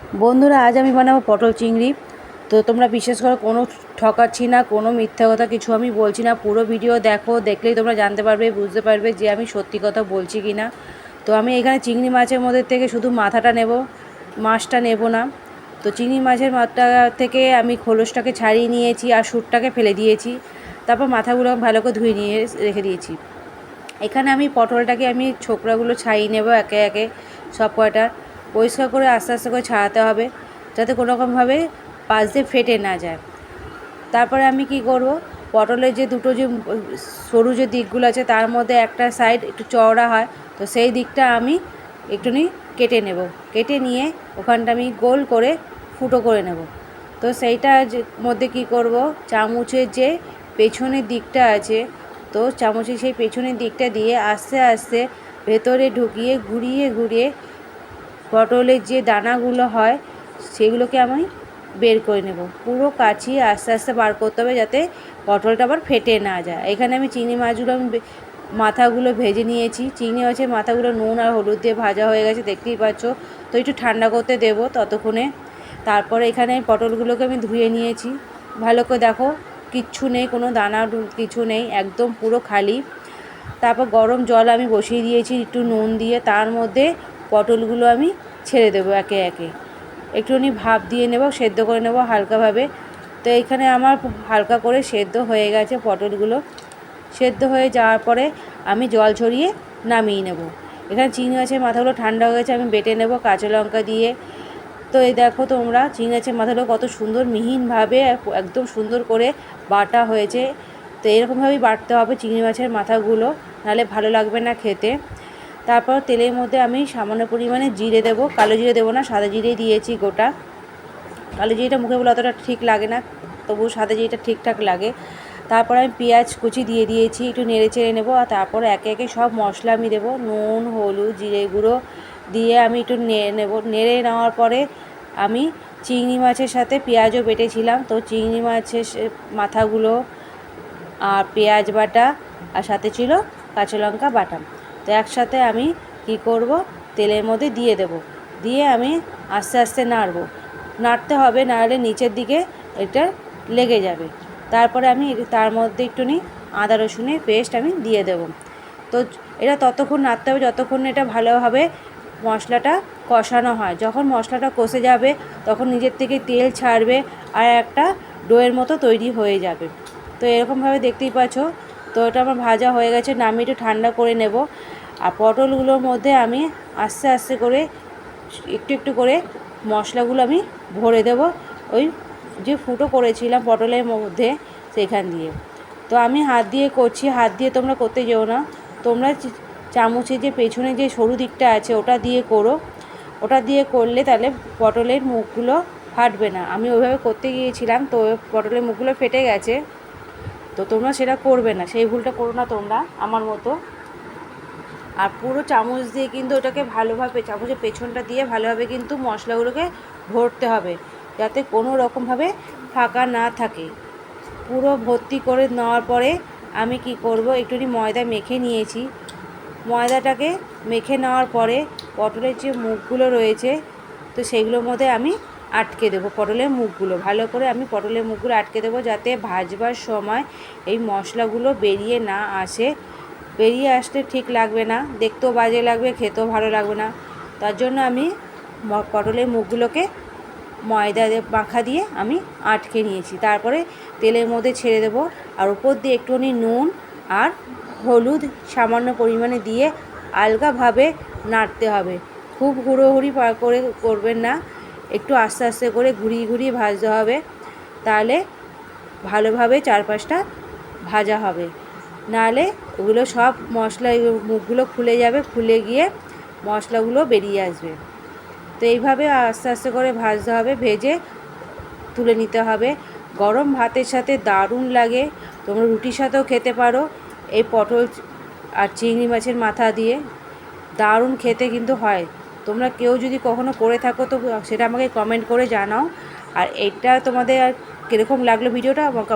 বন্ধুরা, আজ আমি বানাবো পটল চিংড়ি। তো তোমরা বিশেষ করে কোনো ঠকাচ্ছি না, কোনো মিথ্যা কথা কিছু আমি বলছি না। পুরো ভিডিও দেখো, দেখলেই তোমরা জানতে পারবে, বুঝতে পারবে যে আমি সত্যি কথা বলছি কি না। তো আমি এখানে চিংড়ি মাছের মধ্যে থেকে শুধু মাথাটা নেব, মাছটা নেব না। তো চিংড়ি মাছের মাথা থেকে আমি খোলসটাকে ছাড়িয়ে নিয়েছি আর সুরটাকে ফেলে দিয়েছি। তারপর মাথাগুলো ভালো করে ধুয়ে নিয়ে রেখে দিয়েছি। এখানে আমি পটলটাকে ছোকরাগুলো ছাড়িয়ে নেব একে একে সব কয়টা। পরিষ্কার করে আস্তে আস্তে করে ছাড়াতে হবে, যাতে কোনো রকমভাবে পাশ দিয়ে ফেটে না যায়। তারপরে আমি কি করব, পটলের যে দুটো যে সরু যে দিকগুলো আছে তার মধ্যে একটা সাইড একটু চওড়া হয়, তো সেই দিকটা আমি একটুখানি কেটে নেব। কেটে নিয়ে ওখানটা আমি গোল করে ফুটো করে নেব। তো সেইটার মধ্যে কি করব, চামচের যে পেছনের দিকটা আছে, তো চামচের সেই পেছনের দিকটা দিয়ে আস্তে আস্তে ভেতরে ঢুকিয়ে ঘুরিয়ে ঘুরিয়ে পটলের যে দানাগুলো হয় সেগুলোকে আমি বের করে নেব। পুরো কাছিয়ে আস্তে আস্তে বার করতে হবে, যাতে পটলটা আবার ফেটে না যায়। এখানে আমি চিংড়ি মাছগুলো মাথাগুলো ভেজে নিয়েছি। চিংড়ি মাছের মাথাগুলো নুন আর হলুদ দিয়ে ভাজা হয়ে গেছে, দেখতেই পাচ্ছ। তো একটু ঠান্ডা করতে দেবো ততক্ষণে। তারপরে এখানে পটলগুলোকে আমি ধুয়ে নিয়েছি ভালো করে, দেখো কিচ্ছু নেই, কোনো দানা কিছু নেই, একদম পুরো খালি। তারপর গরম জল আমি বসিয়ে দিয়েছি একটু নুন দিয়ে, তার মধ্যে পটলগুলো আমি ছেড়ে দেবো একে একে। একটুখানি ভাপ দিয়ে নেব, সেদ্ধ করে নেব হালকাভাবে। তো এখানে আমার হালকা করে সেদ্ধ হয়ে গেছে পটলগুলো। সেদ্ধ হয়ে যাওয়ার পরে আমি জল ঝরিয়ে নামিয়ে নেব। এখানে চিংড়ি মাছের মাথাগুলো ঠান্ডা হয়ে গেছে, আমি বেটে নেব কাঁচা লঙ্কা দিয়ে। তো এই দেখো তোমরা, চিংড়ি মাছের মাথাগুলো কত সুন্দর মিহিনভাবে একদম সুন্দর করে বাটা হয়েছে। তো এরকমভাবেই বাটতে হবে চিংড়ি মাছের মাথাগুলো, নাহলে ভালো লাগবে না খেতে। তারপর তেলের মধ্যে আমি সামান্য পরিমাণে জিরে দেবো, কালো জিরে দেবো না, সাদা জিরেই দিয়েছি গোটা। কালো জিরেটা মুখে বলে অতটা ঠিক লাগে না, তবু সাদা জিরেটা ঠিকঠাক লাগে। তারপর আমি পেঁয়াজ কুচি দিয়ে দিয়েছি, একটু নেড়ে চেড়ে নেবো। আর তারপর একে একে সব মশলা আমি দেবো, নুন হলুদ জিরে গুঁড়ো দিয়ে আমি একটু নেড়ে নেবো। নেড়ে নেওয়ার পরে আমি চিংড়ি মাছের সাথে পেঁয়াজও বেটেছিলাম, তো চিংড়ি মাছের মাথাগুলো আর পেঁয়াজ বাটা আর সাথে ছিল কাঁচা লঙ্কা বাটা, তো একসাথে আমি কি করব, তেলের মধ্যে দিয়ে দেব। দিয়ে আমি আস্তে আস্তে নাড়তে হবে, নাহলে নিচের দিকে এটা লেগে যাবে। তারপরে আমি তার মধ্যে একটুখানি আদা রসুনের পেস্ট আমি দিয়ে দেব। তো এটা ততক্ষণ নাড়তে হবে যতক্ষণ এটা ভালোভাবে মশলাটা কষানো হয়। যখন মশলাটা কষে যাবে তখন নিজের থেকে তেল ছাড়বে আর একটা ডোয়ের মতো তৈরি হয়ে যাবে। তো এরকমভাবে দেখতেই পাচ্ছ। তো এটা আমার ভাজা হয়ে গেছে, নামিয়ে একটু ঠান্ডা করে নেব। আর পটলগুলোর মধ্যে আমি আস্তে আস্তে করে একটু একটু করে মশলাগুলো আমি ভরে দেব, ওই যে ফুটো করেছিলাম পটলের মধ্যে সেখান দিয়ে। তো আমি হাত দিয়ে করছি, হাত দিয়ে তোমরা করতে যেও না, তোমরা চামচের যে পেছনে যে সরু দিকটা আছে ওটা দিয়ে করো। ওটা দিয়ে করলে তাহলে পটলের মুখগুলো ফাটবে না। আমি ওইভাবে করতে গিয়েছিলাম, তো পটলের মুখগুলো ফেটে গেছে। তো তোমরা সেটা করবে না, সেই ভুলটা করো না তোমরা আমার মতো। আর পুরো চামচ দিয়ে কিন্তু ওটাকে ভালোভাবে, চামচের পেছনটা দিয়ে ভালোভাবে কিন্তু মশলাগুলোকে ভরতে হবে, যাতে কোনো রকমভাবে ফাঁকা না থাকে। পুরো ভর্তি করে নেওয়ার পরে আমি কি করব, একটুখানি ময়দা মেখে নিয়েছি। ময়দাটাকে মেখে নেওয়ার পরে পটলের যে মুখগুলো রয়েছে, তো সেইগুলোর মধ্যে আমি আটকে দেবো পটলের মুখগুলো। ভালো করে আমি পটলের মুখগুলো আটকে দেবো, যাতে ভাজবার সময় এই মশলাগুলো বেরিয়ে না আসে। বেরিয়ে আসলে ঠিক লাগবে না, দেখতেও বাজে লাগবে, খেতেও ভালো লাগবে না। তার জন্য আমি পটলের মুখগুলোকে ময়দা মাখা দিয়ে আমি আটকে নিয়েছি। তারপরে তেলের মধ্যে ছেড়ে দেবো, আর উপর দিয়ে একটুখানি নুন আর হলুদ সামান্য পরিমাণে দিয়ে আলগাভাবে নাড়তে হবে। খুব হুড়োহুড়ি করে করবেন না, একটু আস্তে আস্তে করে ঘুরিয়ে ঘুরিয়ে ভাজতে হবে, তাহলে ভালোভাবে চারপাশটা ভাজা হবে। নাহলে ওগুলো সব মশলা মুখগুলো খুলে যাবে, খুলে গিয়ে মশলাগুলো বেরিয়ে আসবে। তো এইভাবে আস্তে আস্তে করে ভাজতে হবে, ভেজে তুলে নিতে হবে। গরম ভাতের সাথে দারুণ লাগে, তোমরা রুটির সাথেও খেতে পারো। এই পটল আর চিংড়ি মাছের মাথা দিয়ে দারুণ খেতে কিন্তু হয়। তোমরা কেউ যদি কখনো করে থাকো তো সেটা আমাকে কমেন্ট করে জানাও। আর এটা তোমাদের আর কীরকম লাগলো ভিডিওটা আমাকে